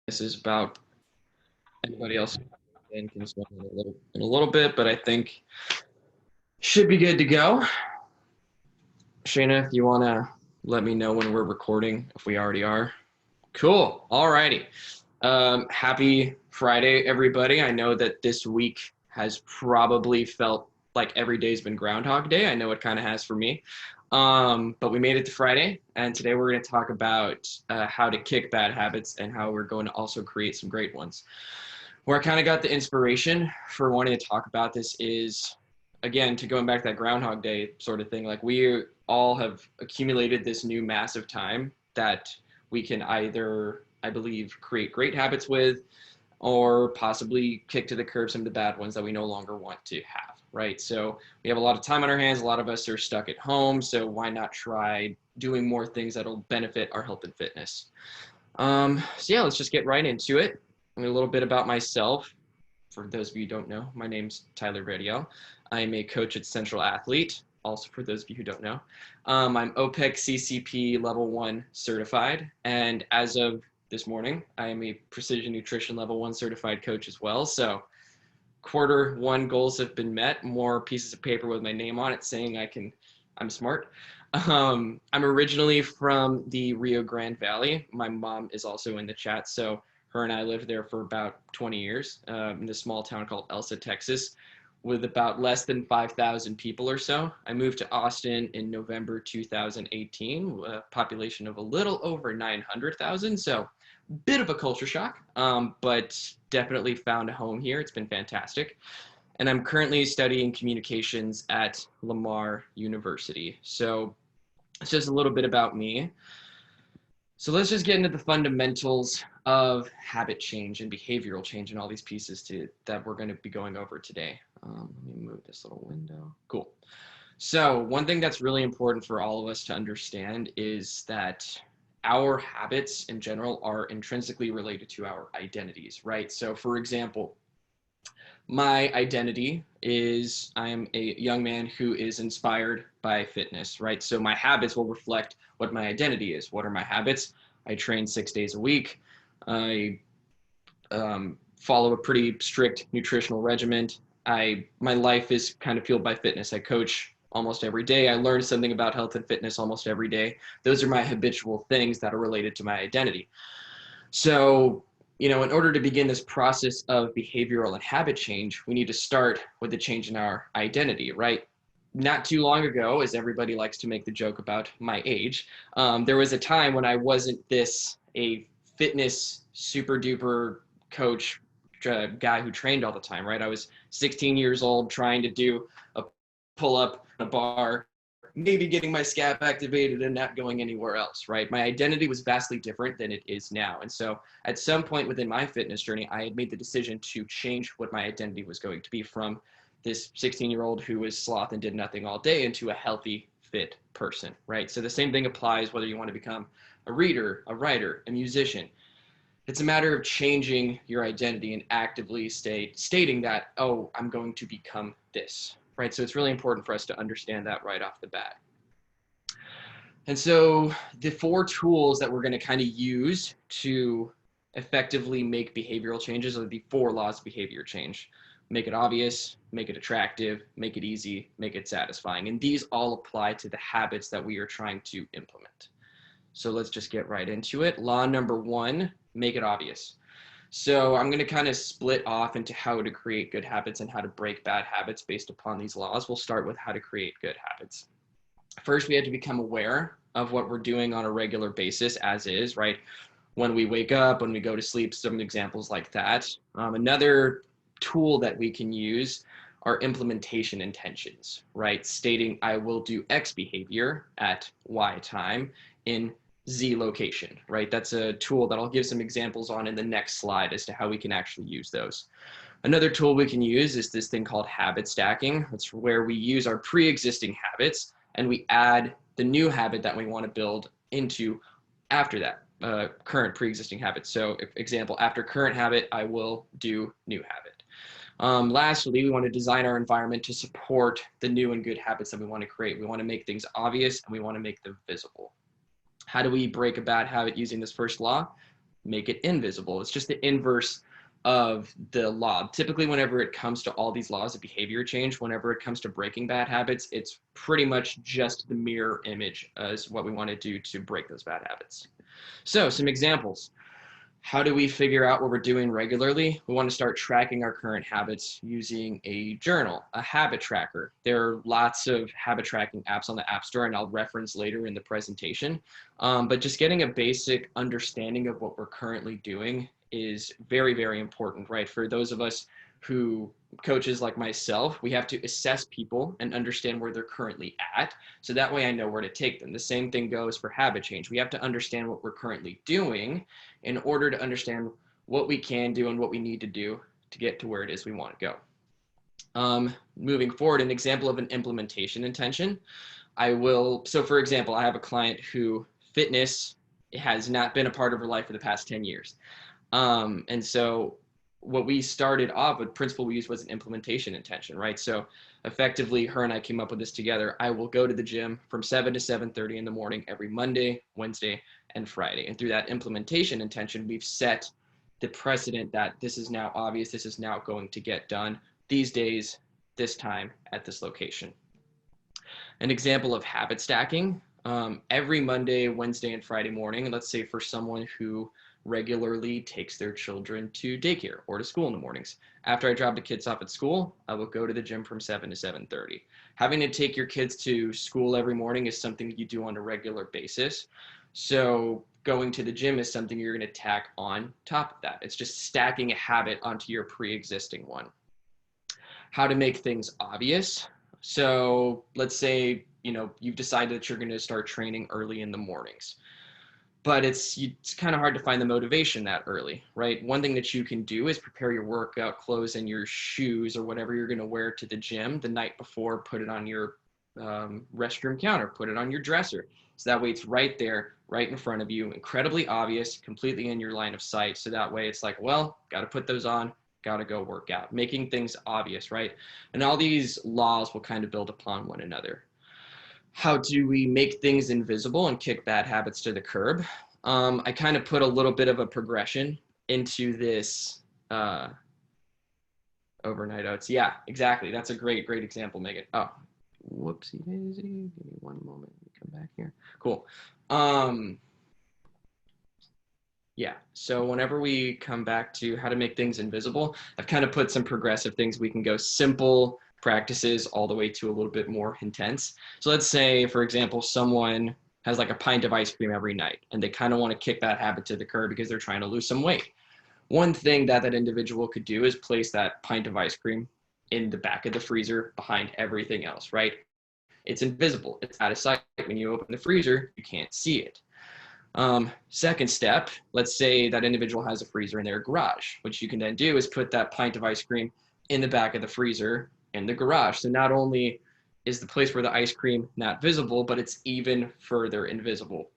This is about anybody else and can swim in a little bit, but I think should be good to go. Shayna, if you want to let me know when we're recording, if we already are. Cool. All righty. Happy Friday, everybody. I know that this week has probably felt like every day's been Groundhog Day. I know it kind of has for me. But we made it to Friday, and today we're going to talk about how to kick bad habits and how we're going to also create some great ones. Where I kind of got the inspiration for wanting to talk about this is, again, to going back to that Groundhog Day sort of thing. Like, we all have accumulated this new massive time that we can either, I believe, create great habits with, or possibly kick to the curb some of the bad ones that we no longer want to have, right? So we have a lot of time on our hands. A lot of us are stuck at home. So why not try doing more things that'll benefit our health and fitness? So yeah, let's just get right into it. A little bit about myself. For those of you who don't know, my name's Tyler Radiel. I'm a coach at Central Athlete. Also, for those of you who don't know, I'm OPEC CCP Level 1 certified. And as of this morning, I am a Precision Nutrition Level 1 certified coach as well. So Q1 goals have been met. More pieces of paper with my name on it saying I'm smart. I'm originally from the Rio Grande Valley. My mom is also in the chat. So her and I lived there for about 20 years in a small town called Elsa, Texas, with about less than 5,000 people or so. I moved to Austin in November 2018, a population of a little over 900,000. So bit of a culture shock, but definitely found a home here. It's been fantastic. And I'm currently studying communications at Lamar University. So it's just a little bit about me. So let's just get into the fundamentals of habit change and behavioral change and all these pieces that we're going to be going over today. Let me move this little window. Cool. So one thing that's really important for all of us to understand is that our habits in general are intrinsically related to our identities, right? So for example, my identity is I'm a young man who is inspired by fitness, right? So my habits will reflect what my identity is. What are my habits? I train 6 days a week. I follow a pretty strict nutritional regimen. My life is kind of fueled by fitness. I coach almost every day. I learn something about health and fitness almost every day. Those are my habitual things that are related to my identity. So, in order to begin this process of behavioral and habit change, we need to start with the change in our identity, right? Not too long ago, as everybody likes to make the joke about my age, there was a time when I wasn't a fitness super duper coach guy who trained all the time, right? I was 16 years old trying to do a pull up in a bar, maybe getting my scap activated and not going anywhere else, right? My identity was vastly different than it is now. And so at some point within my fitness journey, I had made the decision to change what my identity was going to be from this 16-year-old who was sloth and did nothing all day into a healthy, fit person, right? So the same thing applies whether you want to become a reader, a writer, a musician. It's a matter of changing your identity and actively stating that, oh, I'm going to become this, right? So it's really important for us to understand that right off the bat. And so the 4 tools that we're going to kind of use to effectively make behavioral changes are the 4 laws of behavior change. Make it obvious, make it attractive, make it easy, make it satisfying. And these all apply to the habits that we are trying to implement. So let's just get right into it. Law number 1, make it obvious. So I'm going to kind of split off into how to create good habits and how to break bad habits based upon these laws. We'll start with how to create good habits. First, we have to become aware of what we're doing on a regular basis as is, right? When we wake up, when we go to sleep, some examples like that. Another tool that we can use are implementation intentions, right? Stating I will do X behavior at Y time in Z location, right? That's a tool that I'll give some examples on in the next slide as to how we can actually use those. Another tool we can use is this thing called habit stacking. It's where we use our pre-existing habits and we add the new habit that we want to build into after that current pre-existing habit. So example, after current habit, I will do new habit. Lastly, we want to design our environment to support the new and good habits that we want to create. We want to make things obvious and we want to make them visible. How do we break a bad habit using this first law? make it invisible. It's just the inverse of the law. Typically, whenever it comes to all these laws of behavior change, whenever it comes to breaking bad habits, it's pretty much just the mirror image as what we want to do to break those bad habits. So some examples. How do we figure out what we're doing regularly? We want to start tracking our current habits using a journal, a habit tracker. There are lots of habit tracking apps on the App Store, and I'll reference later in the presentation. But just getting a basic understanding of what we're currently doing is very, very important, right? For those of us who coaches like myself, we have to assess people and understand where they're currently at. So that way I know where to take them. The same thing goes for habit change. We have to understand what we're currently doing in order to understand what we can do and what we need to do to get to where it is we want to go. Moving forward, an example of an implementation intention. So for example, I have a client who fitness has not been a part of her life for the past 10 years. And so what we started off with, principle we used was an implementation intention, right? So effectively, her and I came up with this together. I will go to the gym from 7 to 7:30 in the morning every Monday, Wednesday, and Friday. And through that implementation intention, we've set the precedent that this is now obvious, this is now going to get done these days, this time, at this location. An example of habit stacking, every Monday, Wednesday, and Friday morning, let's say for someone who regularly takes their children to daycare or to school in the mornings. After I drop the kids off at school, I will go to the gym from 7 to 7:30. Having to take your kids to school every morning is something you do on a regular basis. So going to the gym is something you're going to tack on top of that. It's just stacking a habit onto your pre-existing one. How to make things obvious. So let's say, you've decided that you're going to start training early in the mornings, but it's kind of hard to find the motivation that early, right? One thing that you can do is prepare your workout clothes and your shoes or whatever you're going to wear to the gym the night before. Put it on your restroom counter, put it on your dresser. So that way it's right there, right in front of you, incredibly obvious, completely in your line of sight. So that way it's like, well, got to put those on, got to go work out, making things obvious, right? And all these laws will kind of build upon one another. How do we make things invisible and kick bad habits to the curb? I kind of put a little bit of a progression into this overnight oats. Yeah, exactly. That's a great example, Megan. Oh, whoopsie daisy. Give me one moment. Let me come back here. Cool. Yeah, so whenever we come back to how to make things invisible, I've kind of put some progressive things. We can go simple practices all the way to a little bit more intense. So let's say, for example, someone has like a pint of ice cream every night and they kind of want to kick that habit to the curb because they're trying to lose some weight. One thing that individual could do is place that pint of ice cream in the back of the freezer behind everything else, right? It's invisible. It's out of sight. When you open the freezer, you can't see it. Second step, let's say that individual has a freezer in their garage. What you can then do is put that pint of ice cream in the back of the freezer in the garage. So not only is the place where the ice cream not visible, but it's even further invisible.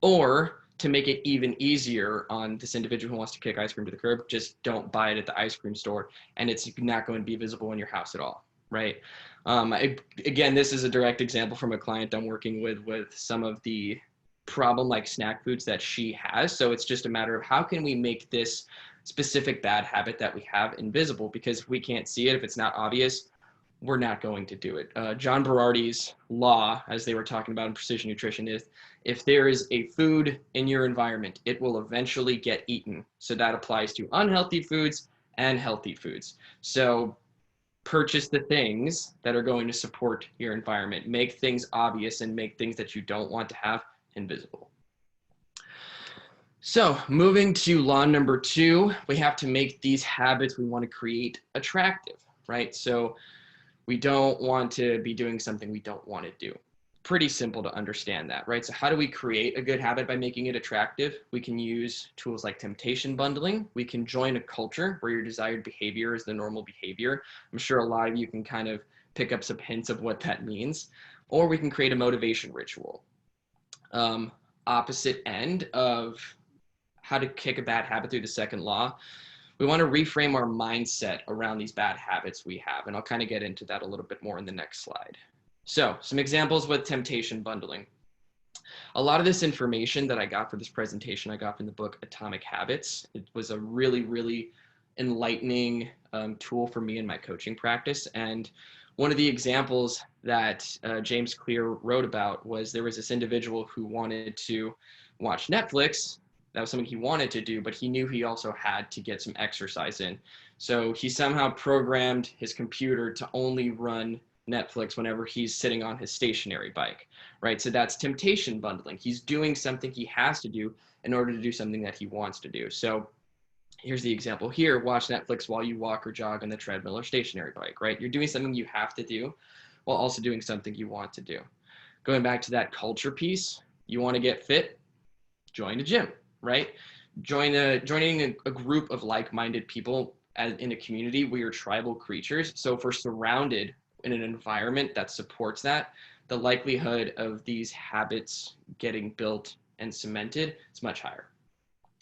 Or to make it even easier on this individual who wants to kick ice cream to the curb, just don't buy it at the ice cream store and it's not going to be visible in your house at all, right? Again, this is a direct example from a client I'm working with some of the problem like snack foods that she has. So it's just a matter of how can we make this specific bad habit that we have invisible, because if we can't see it, if it's not obvious, we're not going to do it. John Berardi's law, as they were talking about in precision nutrition, is if there is a food in your environment, it will eventually get eaten. So that applies to unhealthy foods and healthy foods. So purchase the things that are going to support your environment, make things obvious and make things that you don't want to have invisible. So moving to law number 2, we have to make these habits we want to create attractive, right? So we don't want to be doing something we don't want to do. Pretty simple to understand that, right? So how do we create a good habit by making it attractive? We can use tools like temptation bundling. We can join a culture where your desired behavior is the normal behavior. I'm sure a lot of you can kind of pick up some hints of what that means. Or we can create a motivation ritual. Opposite end of how to kick a bad habit through the second law, we want to reframe our mindset around these bad habits we have. And I'll kind of get into that a little bit more in the next slide. So some examples with temptation bundling. A lot of this information that I got for this presentation, I got from the book Atomic Habits. It was a really, really enlightening tool for me in my coaching practice. And one of the examples that James Clear wrote about was there was this individual who wanted to watch Netflix. That was something he wanted to do, but he knew he also had to get some exercise in. So he somehow programmed his computer to only run Netflix whenever he's sitting on his stationary bike, right? So that's temptation bundling. He's doing something he has to do in order to do something that he wants to do. So here's the example here. Watch Netflix while you walk or jog on the treadmill or stationary bike, right? You're doing something you have to do while also doing something you want to do. Going back to that culture piece, you want to get fit, join a gym, right? Joining a group of like-minded people in a community. We are tribal creatures. So if we're surrounded in an environment that supports that, the likelihood of these habits getting built and cemented is much higher.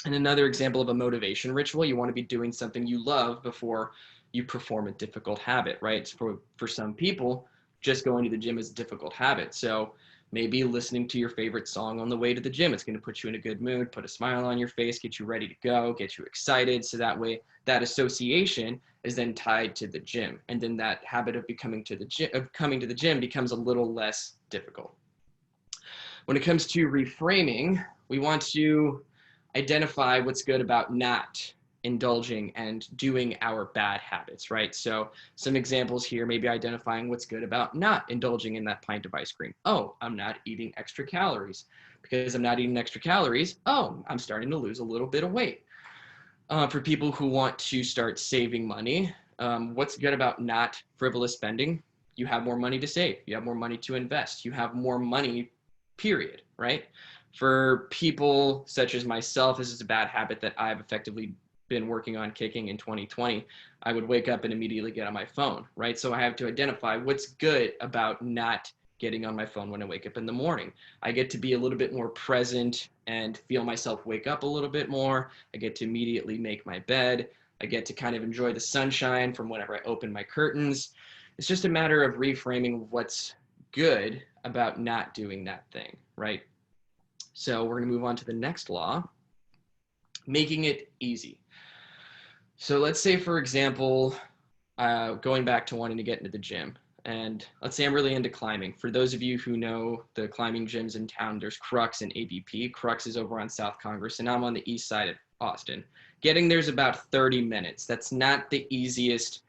And another example of a motivation ritual, you want to be doing something you love before you perform a difficult habit, right? For some people, just going to the gym is a difficult habit. So maybe listening to your favorite song on the way to the gym, it's going to put you in a good mood, put a smile on your face, get you ready to go, get you excited. So that way that association is then tied to the gym. And then that habit of coming to the gym becomes a little less difficult. When it comes to reframing, we want to identify what's good about not indulging and doing our bad habits, right? So some examples here, maybe identifying what's good about not indulging in that pint of ice cream. Oh, I'm not eating extra calories. Because I'm not eating extra calories, oh, I'm starting to lose a little bit of weight. For people who want to start saving money, what's good about not frivolous spending? You have more money to save. You have more money to invest. You have more money, period, right? For people such as myself, this is a bad habit that I've effectively been working on kicking in 2020. I would wake up and immediately get on my phone, right? So I have to identify what's good about not getting on my phone when I wake up in the morning. I get to be a little bit more present and feel myself wake up a little bit more. I get to immediately make my bed. I get to kind of enjoy the sunshine from whenever I open my curtains. It's just a matter of reframing what's good about not doing that thing, right? So we're going to move on to the next law, making it easy. So let's say, for example, going back to wanting to get into the gym. And let's say I'm really into climbing. For those of you who know the climbing gyms in town, there's Crux and ABP. Crux is over on South Congress, and I'm on the east side of Austin. Getting there's about 30 minutes. That's not the easiest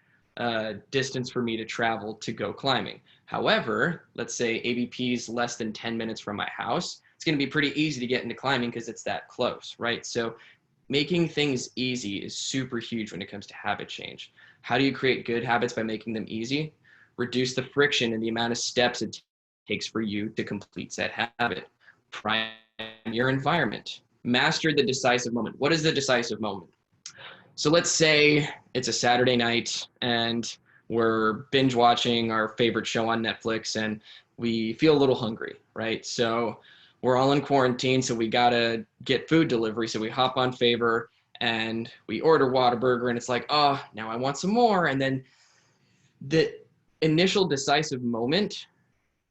distance for me to travel to go climbing. However, let's say ABP is less than 10 minutes from my house. It's going to be pretty easy to get into climbing because it's that close, right? So making things easy is super huge when it comes to habit change. How do you create good habits by making them easy? Reduce the friction and the amount of steps it takes for you to complete said habit. Prime your environment. Master the decisive moment. What is the decisive moment? So let's say it's a Saturday night and we're binge watching our favorite show on Netflix and we feel a little hungry, right? So we're all in quarantine, so we gotta get food delivery. So we hop on Favor and we order Whataburger and it's like, oh, now I want some more. And then the initial decisive moment,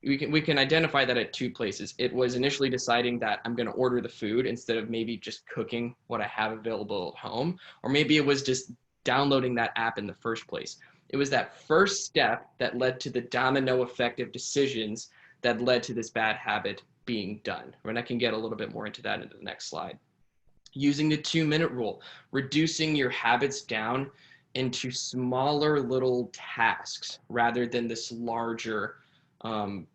we can identify that at two places. It was initially deciding that I'm going to order the food instead of maybe just cooking what I have available at home, or maybe it was just downloading that app in the first place. It was that first step that led to the domino effect of decisions that led to this bad habit being done. And I can get a little bit more into that in the next slide. Using the 2-minute rule, reducing your habits down into smaller little tasks rather than this larger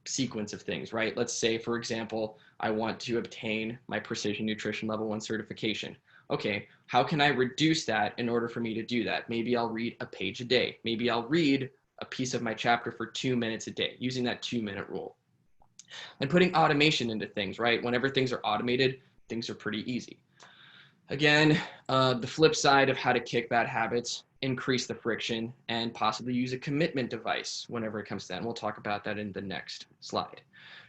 sequence of things, right? Let's say, for example, I want to obtain my Precision Nutrition Level 1 certification. Okay, how can I reduce that in order for me to do that? Maybe I'll read a page a day. Maybe I'll read a piece of my chapter for 2 minutes a day, using that 2-minute rule. And putting automation into things, right? Whenever things are automated, things are pretty easy. Again, the flip side of how to kick bad habits, increase the friction, and possibly use a commitment device whenever it comes to that. And we'll talk about that in the next slide.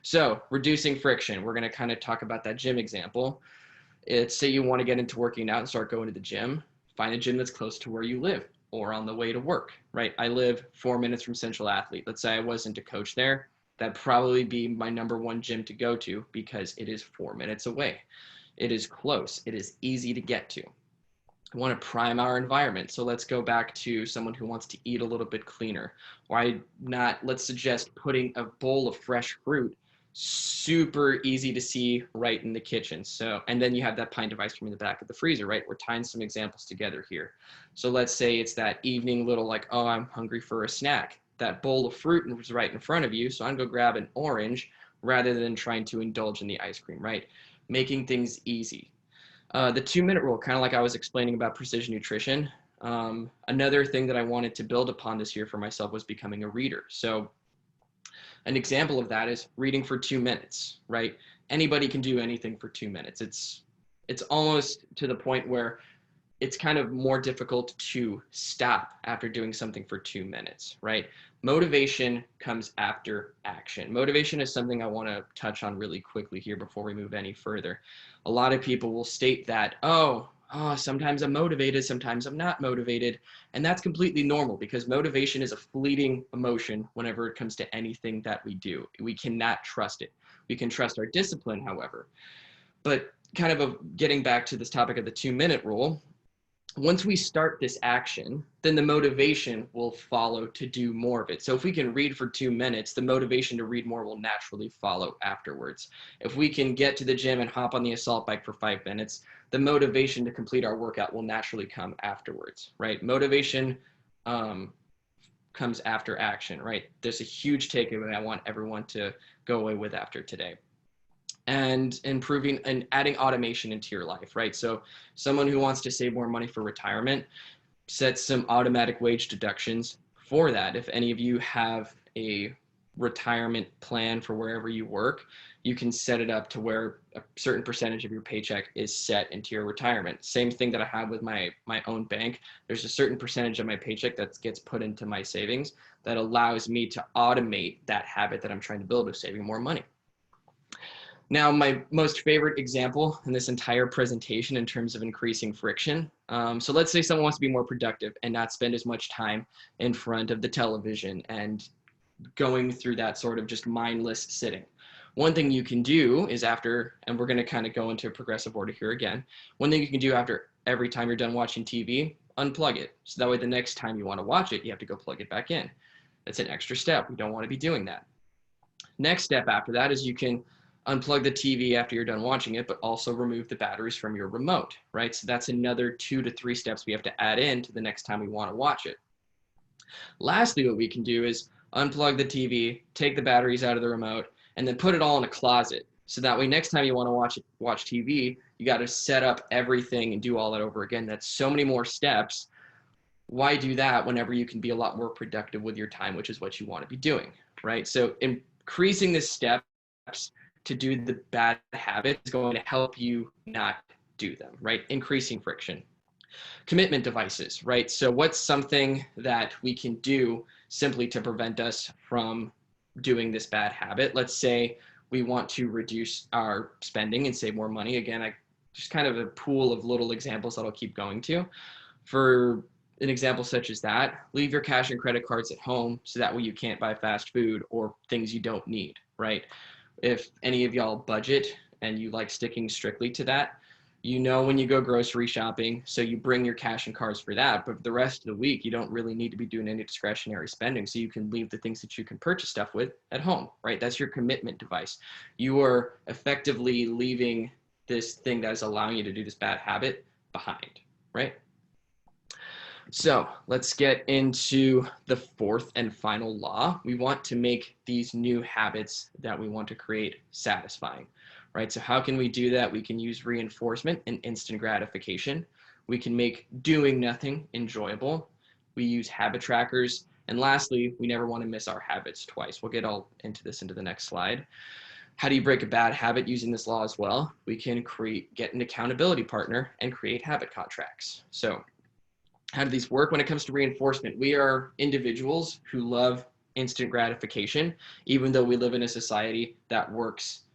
So reducing friction, we're going to kind of talk about that gym example. It's say you want to get into working out and start going to the gym, find a gym that's close to where you live or on the way to work, right? I live 4 minutes from Central Athlete. Let's say I wasn't a coach there. That'd probably be my #1 gym to go to because it is 4 minutes away. It is close. It is easy to get to. I want to prime our environment. So let's go back to someone who wants to eat a little bit cleaner. Why not? Let's suggest putting a bowl of fresh fruit, super easy to see right in the kitchen. So, and then you have that pint of ice cream in the back of the freezer, right? We're tying some examples together here. So let's say it's that evening little like, oh, I'm hungry for a snack. That bowl of fruit was right in front of you. So I'm going to grab an orange rather than trying to indulge in the ice cream, right? Making things easy. The 2-minute rule, kind of like I was explaining about precision nutrition. Another thing that I wanted to build upon this year for myself was becoming a reader. So an example of that is reading for 2 minutes, right? Anybody can do anything for 2 minutes. It's almost to the point where it's kind of more difficult to stop after doing something for 2 minutes, right? Motivation comes after action. Motivation is something I want to touch on really quickly here before we move any further. A lot of people will state that, sometimes I'm motivated, sometimes I'm not motivated. And that's completely normal because motivation is a fleeting emotion whenever it comes to anything that we do. We cannot trust it. We can trust our discipline, however. But kind of getting back to this topic of the 2-minute rule, once we start this action, then the motivation will follow to do more of it. So if we can read for 2 minutes, the motivation to read more will naturally follow afterwards. If we can get to the gym and hop on the assault bike for 5 minutes, the motivation to complete our workout will naturally come afterwards, right? Motivation comes after action, right? There's a huge takeaway I want everyone to go away with after today. And improving and adding automation into your life, right? So someone who wants to save more money for retirement, set some automatic wage deductions for that. If any of you have a retirement plan for wherever you work, you can set it up to where a certain percentage of your paycheck is set into your retirement. Same thing that I have with my own bank. There's a certain percentage of my paycheck that gets put into my savings that allows me to automate that habit that I'm trying to build of saving more money. Now, my most favorite example in this entire presentation in terms of increasing friction. So let's say someone wants to be more productive and not spend as much time in front of the television and going through that sort of just mindless sitting. One thing you can do is after, and we're going to kind of go into a progressive order here again. One thing you can do after every time you're done watching TV, unplug it. So that way the next time you want to watch it, you have to go plug it back in. That's an extra step. We don't want to be doing that. Next step after that is you can unplug the TV after you're done watching it, but also remove the batteries from your remote, right? So that's another 2 to 3 steps we have to add in to the next time we want to watch it. Lastly, what we can do is unplug the TV, take the batteries out of the remote, and then put it all in a closet. So that way, next time you want to watch TV, you got to set up everything and do all that over again. That's so many more steps. Why do that whenever you can be a lot more productive with your time, which is what you want to be doing, right? So increasing the steps to do the bad habits is going to help you not do them, right? Increasing friction. Commitment devices, right? So what's something that we can do simply to prevent us from doing this bad habit? Let's say we want to reduce our spending and save more money. Again, I just kind of a pool of little examples that I'll keep going to. For an example such as that, leave your cash and credit cards at home so that way you can't buy fast food or things you don't need, right? If any of y'all budget and you like sticking strictly to that, you know when you go grocery shopping, so you bring your cash and cards for that, but the rest of the week, you don't really need to be doing any discretionary spending, so you can leave the things that you can purchase stuff with at home, right? That's your commitment device. You are effectively leaving this thing that is allowing you to do this bad habit behind, right? So let's get into the fourth and final law. We want to make these new habits that we want to create satisfying, right? So how can we do that? We can use reinforcement and instant gratification. We can make doing nothing enjoyable. We use habit trackers. And lastly, we never want to miss our habits twice. We'll get all into this into the next slide. How do you break a bad habit using this law as well? We can get an accountability partner and create habit contracts. So how do these work when it comes to reinforcement? We are individuals who love instant gratification, even though we live in a society that works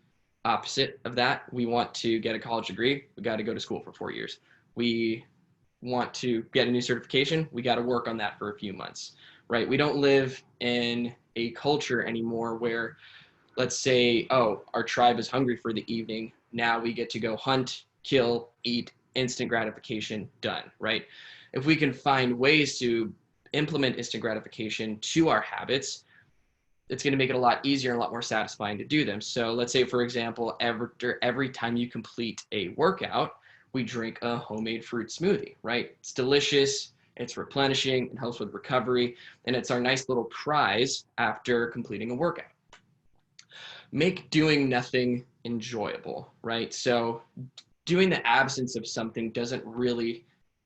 opposite of that. We want to get a college degree, we got to go to school for 4 years. We want to get a new certification, we got to work on that for a few months, right? We don't live in a culture anymore where let's say, oh, our tribe is hungry for the evening. Now we get to go hunt, kill, eat, instant gratification, done, right? If we can find ways to implement instant gratification to our habits, it's going to make it a lot easier and a lot more satisfying to do them. So let's say, for example, every time you complete a workout, we drink a homemade fruit smoothie, right? It's delicious, it's replenishing, it helps with recovery, and it's our nice little prize after completing a workout. Make doing nothing enjoyable, right? So doing the absence of something doesn't really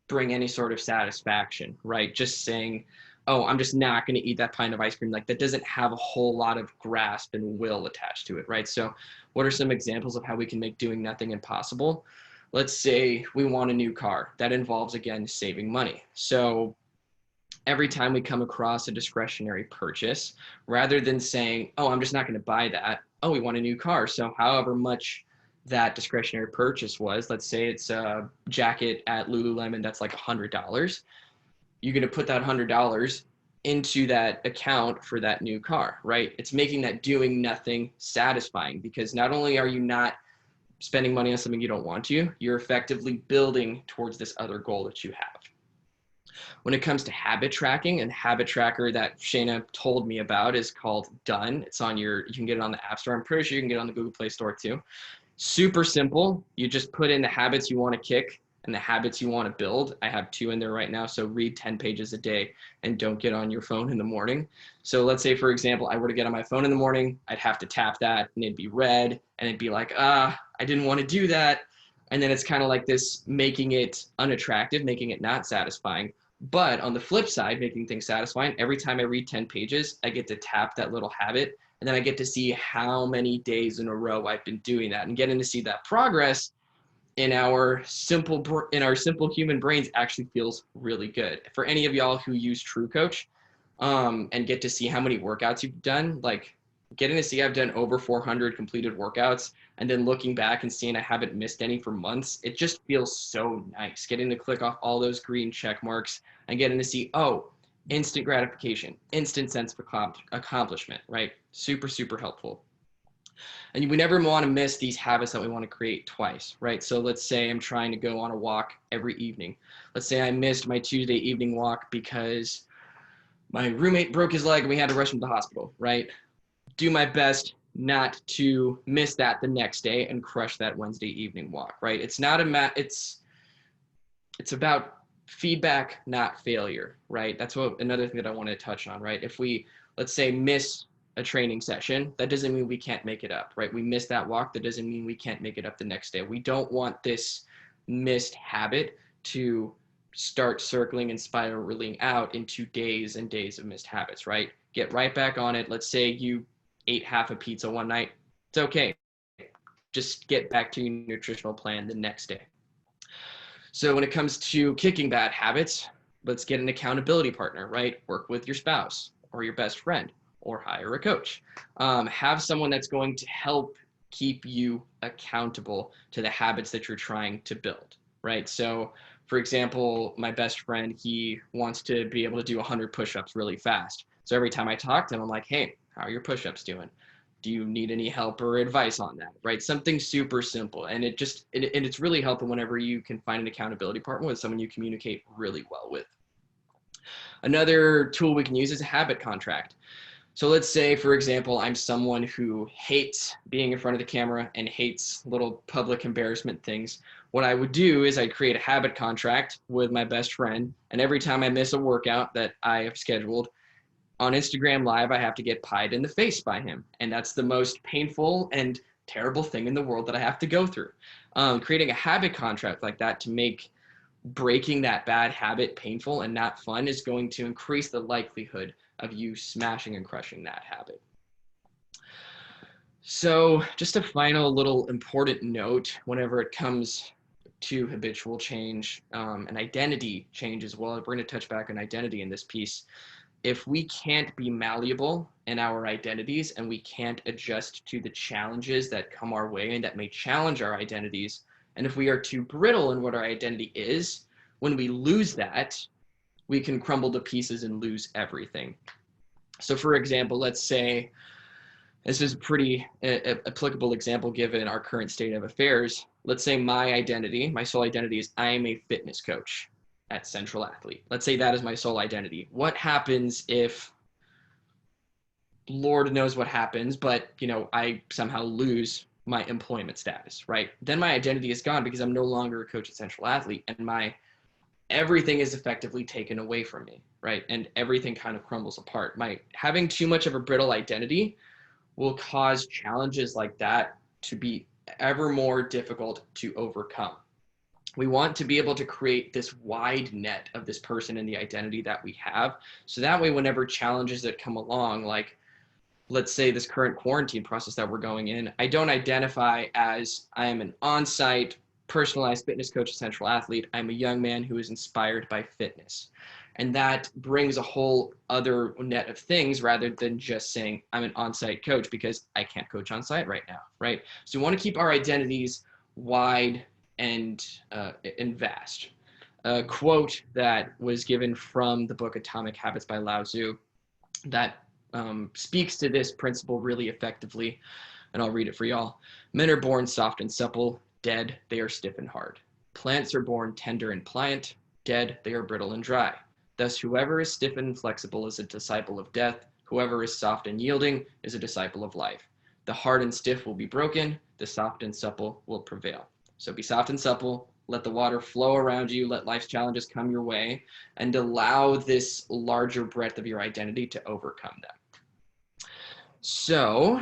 bring any sort of satisfaction, right? Just saying, oh, I'm just not going to eat that pint of ice cream, like that doesn't have a whole lot of grasp and will attached to it, right? So what are some examples of how we can make doing nothing impossible? Let's say we want a new car. That involves, again, saving money. So every time we come across a discretionary purchase, rather than saying, oh, I'm just not going to buy that, oh, we want a new car. So however much that discretionary purchase was, let's say it's a jacket at Lululemon that's like $100, you're going to put that $100 into that account for that new car, right? It's making that doing nothing satisfying, because not only are you not spending money on something you don't want to, you're effectively building towards this other goal that you have. When it comes to habit tracking, and habit tracker that Shayna told me about is called Done. It's on you can get it on the App Store. I'm pretty sure you can get it on the Google Play Store too. Super simple. You just put in the habits you want to kick and the habits you want to build. I have 2 in there right now. So read 10 pages a day and don't get on your phone in the morning. So let's say, for example, I were to get on my phone in the morning, I'd have to tap that and it'd be red and it'd be like, I didn't want to do that. And then it's kind of like this, making it unattractive, making it not satisfying. But on the flip side, making things satisfying, every time I read 10 pages, I get to tap that little habit, and then I get to see how many days in a row I've been doing that, and getting to see that progress in our simple human brains actually feels really good. For any of y'all who use TrueCoach and get to see how many workouts you've done, like getting to see I've done over 400 completed workouts, and then looking back and seeing I haven't missed any for months, it just feels so nice. Getting to click off all those green check marks and getting to see, oh, instant gratification, instant sense of accomplishment, right? Super, super helpful. And we never want to miss these habits that we want to create twice, right? So let's say I'm trying to go on a walk every evening. Let's say I missed my Tuesday evening walk because my roommate broke his leg and we had to rush him to the hospital, right? Do my best not to miss that the next day and crush that Wednesday evening walk, right? It's not it's about feedback, not failure, right? That's another thing that I want to touch on, right? If we, let's say, miss a training session, that doesn't mean we can't make it up, right? We missed that walk, that doesn't mean we can't make it up the next day. We don't want this missed habit to start circling and spiraling out into days and days of missed habits, right? Get right back on it. Let's say you ate half a pizza one night. It's okay. Just get back to your nutritional plan the next day. So when it comes to kicking bad habits, let's get an accountability partner, right? Work with your spouse or your best friend, or hire a coach. Have someone that's going to help keep you accountable to the habits that you're trying to build, right? So for example, my best friend, he wants to be able to do 100 push-ups really fast. So every time I talk to him, I'm like, hey, how are your push-ups doing? Do you need any help or advice on that, right? Something super simple. And it's really helpful whenever you can find an accountability partner with someone you communicate really well with. Another tool we can use is a habit contract. So let's say, for example, I'm someone who hates being in front of the camera and hates little public embarrassment things. What I would do is I'd create a habit contract with my best friend, and every time I miss a workout that I have scheduled, on Instagram Live, I have to get pied in the face by him. And that's the most painful and terrible thing in the world that I have to go through. Creating a habit contract like that to make breaking that bad habit painful and not fun is going to increase the likelihood of you smashing and crushing that habit. So just a final little important note whenever it comes to habitual change and identity change as well. We're going to touch back on identity in this piece. If we can't be malleable in our identities and we can't adjust to the challenges that come our way and that may challenge our identities, and if we are too brittle in what our identity is, when we lose that, we can crumble to pieces and lose everything. So for example, let's say This is a pretty applicable example given our current state of affairs. Let's say my identity, my sole identity is I am a fitness coach at Central Athlete. Let's say that is my sole identity. What happens if, Lord knows what happens, but I somehow lose my employment status, right? Then my identity is gone because I'm no longer a coach at Central Athlete, and my everything is effectively taken away from me, right? And everything kind of crumbles apart. My having too much of a brittle identity will cause challenges like that to be ever more difficult to overcome. We want to be able to create this wide net of this person and the identity that we have. So that way, whenever challenges that come along, like let's say this current quarantine process that we're going in, I don't identify as I am an on-site personalized fitness coach, Central Athlete. I'm a young man who is inspired by fitness. And that brings a whole other net of things rather than just saying I'm an on-site coach, because I can't coach on-site right now, right? So we want to keep our identities wide and vast. A quote that was given from the book Atomic Habits by Lao Tzu that speaks to this principle really effectively, and I'll read it for y'all. Men are born soft and supple, dead they are stiff and hard. Plants are born tender and pliant, dead they are brittle and dry. Thus whoever is stiff and flexible is a disciple of death, whoever is soft and yielding is a disciple of life. The hard and stiff will be broken, the soft and supple will prevail. So be soft and supple, let the water flow around you, let life's challenges come your way, and allow this larger breadth of your identity to overcome them. So,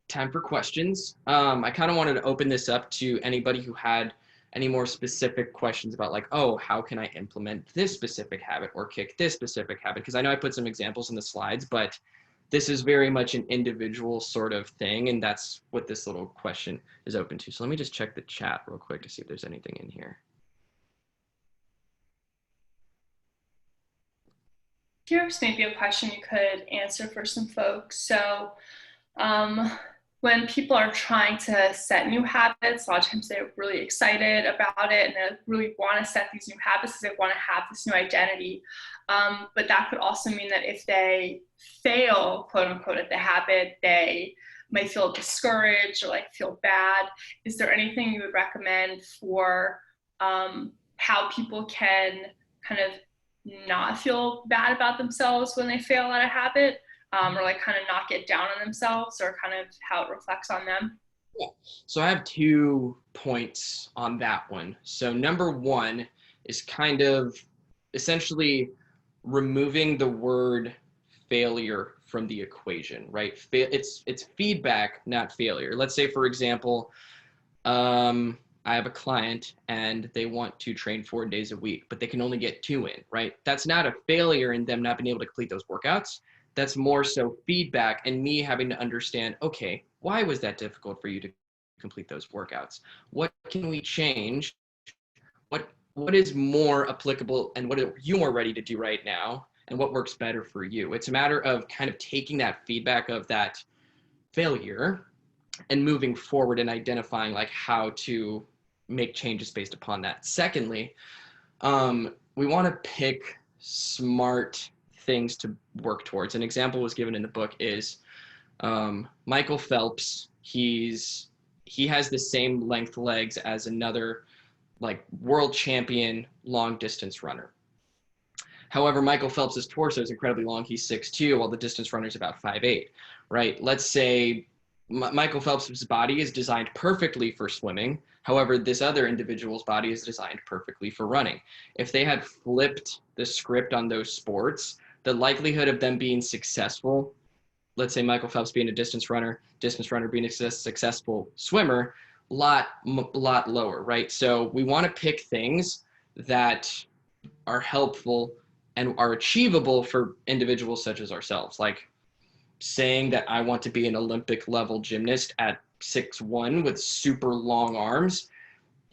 time for questions. I kind of wanted to open this up to anybody who had any more specific questions about like, oh, how can I implement this specific habit or kick this specific habit? Because I know I put some examples in the slides, but this is very much an individual sort of thing, and that's what this little question is open to. So let me just check the chat real quick to see if there's anything in here. Here's maybe a question you could answer for some folks. So when people are trying to set new habits, a lot of times they're really excited about it and they really want to set these new habits because they want to have this new identity. But that could also mean that if they fail, quote unquote, at the habit, they might feel discouraged or like feel bad. Is there anything you would recommend for how people can kind of not feel bad about themselves when they fail at a habit, or like kind of not get down on themselves, or kind of how it reflects on them? Yeah. So I have 2 points on that one. So number one is kind of essentially removing the word failure from the equation, right? It's feedback, not failure. Let's say, for example, I have a client and they want to train 4 days a week, but they can only get 2 in, right? That's not a failure in them not being able to complete those workouts. That's more so feedback and me having to understand, okay, why was that difficult for you to complete those workouts? What can we change? What is more applicable and what are you more ready to do right now? And what works better for you? It's a matter of kind of taking that feedback of that failure and moving forward and identifying like how to make changes based upon that. Secondly, we want to pick smart things to work towards. An example was given in the book is Michael Phelps. He has the same length legs as another like world champion long distance runner. However, Michael Phelps's torso is incredibly long. He's 6'2", while the distance runner is about 5'8", right? Let's say Michael Phelps's body is designed perfectly for swimming. However, this other individual's body is designed perfectly for running. If they had flipped the script on those sports, the likelihood of them being successful, let's say Michael Phelps being a distance runner being a successful swimmer, lot lower, right? So we want to pick things that are helpful and are achievable for individuals such as ourselves. Like saying that I want to be an Olympic level gymnast at 6'1" with super long arms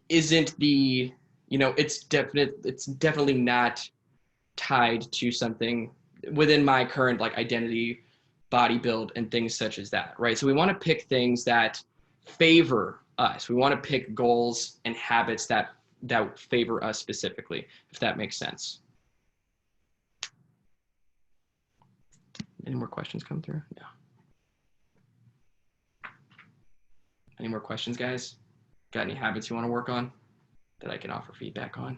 isn't the, it's definitely not tied to something within my current like identity, body build, and things such as that, right? So we want to pick things that favor us. We want to pick goals and habits that favor us specifically, if that makes sense. Any more questions come through? No. Any more questions, guys? Got any habits you want to work on that I can offer feedback on?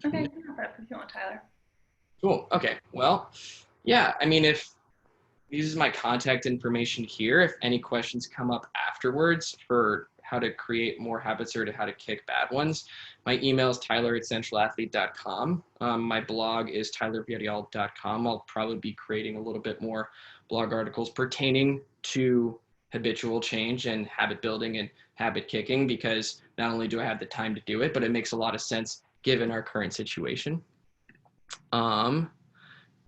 Okay, you can wrap it up if you want, Tyler. Cool. Okay. Well, yeah, I mean, if this is my contact information here, if any questions come up afterwards for how to create more habits or to how to kick bad ones, my email is tyler@centralathlete.com. My blog is tylerviadiol.com. I'll probably be creating a little bit more blog articles pertaining to habitual change and habit building and habit kicking, because not only do I have the time to do it, but it makes a lot of sense given our current situation.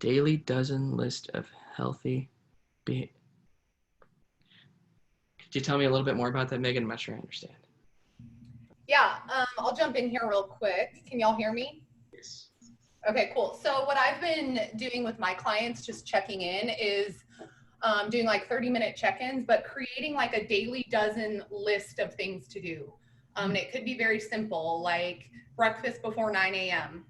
Daily dozen list of healthy behavior. Could you tell me a little bit more about that, Megan? I'm not sure I understand. Yeah, I'll jump in here real quick. Can y'all hear me? Yes. Okay, cool. So what I've been doing with my clients, just checking in, is doing like 30-minute check-ins, but creating like a daily dozen list of things to do. And it could be very simple, like breakfast before 9 a.m.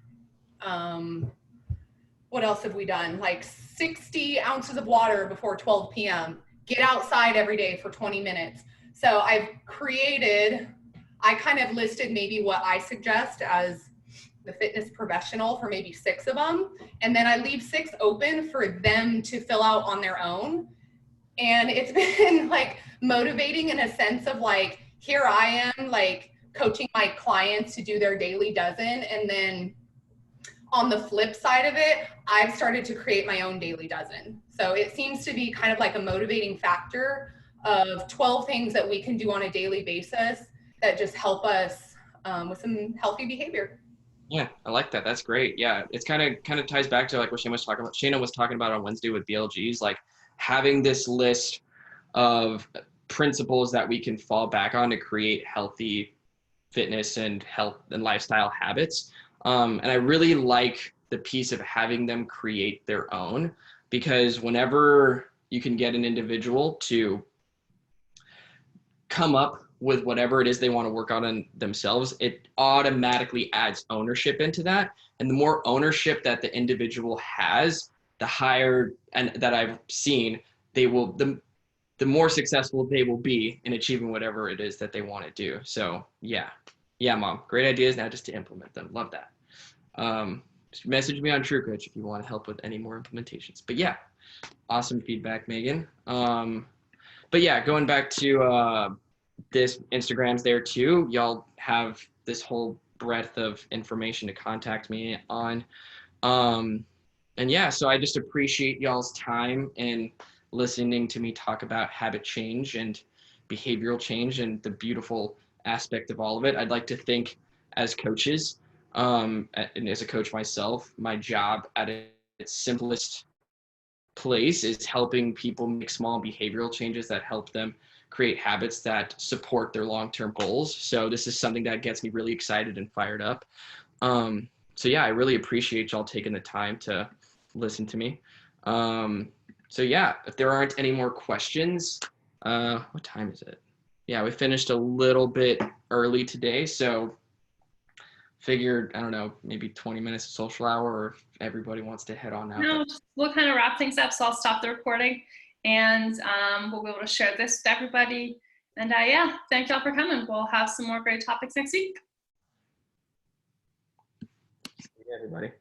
What else have we done? Like 60 ounces of water before 12 p.m. Get outside every day for 20 minutes. So I kind of listed maybe what I suggest as the fitness professional for maybe 6 of them. And then I leave 6 open for them to fill out on their own. And it's been like motivating in a sense of like, here I am like coaching my clients to do their daily dozen. And then on the flip side of it, I've started to create my own daily dozen. So it seems to be kind of like a motivating factor of 12 things that we can do on a daily basis that just help us with some healthy behavior. Yeah, I like that. That's great. Yeah, it's kind of ties back to like what Shayna was talking about on Wednesday with BLGs, like having this list of principles that we can fall back on to create healthy fitness and health and lifestyle habits. And I really like the piece of having them create their own, because whenever you can get an individual to come up with whatever it is they want to work on themselves, it automatically adds ownership into that. And the more ownership that the individual has, the higher, and that I've seen, they will, the more successful they will be in achieving whatever it is that they want to do. So yeah, Mom, great ideas. Now just to implement them. Love that. Just message me on TrueCoach if you want to help with any more implementations. But yeah, awesome feedback, Megan. But yeah, going back to this, Instagram's there too. Y'all have this whole breadth of information to contact me on. And yeah, so I just appreciate y'all's time and listening to me talk about habit change and behavioral change and the beautiful aspect of all of it. I'd like to think as coaches, and as a coach myself, my job at its simplest place is helping people make small behavioral changes that help them create habits that support their long-term goals. So this is something that gets me really excited and fired up. So yeah, I really appreciate y'all taking the time to listen to me. So yeah, if there aren't any more questions, what time is it? Yeah, we finished a little bit early today, so figured, I don't know, maybe 20 minutes of social hour, or if everybody wants to head on out. No, we'll kind of wrap things up, so I'll stop the recording, and we'll be able to share this with everybody. And yeah, thank y'all for coming. We'll have some more great topics next week. See you, everybody.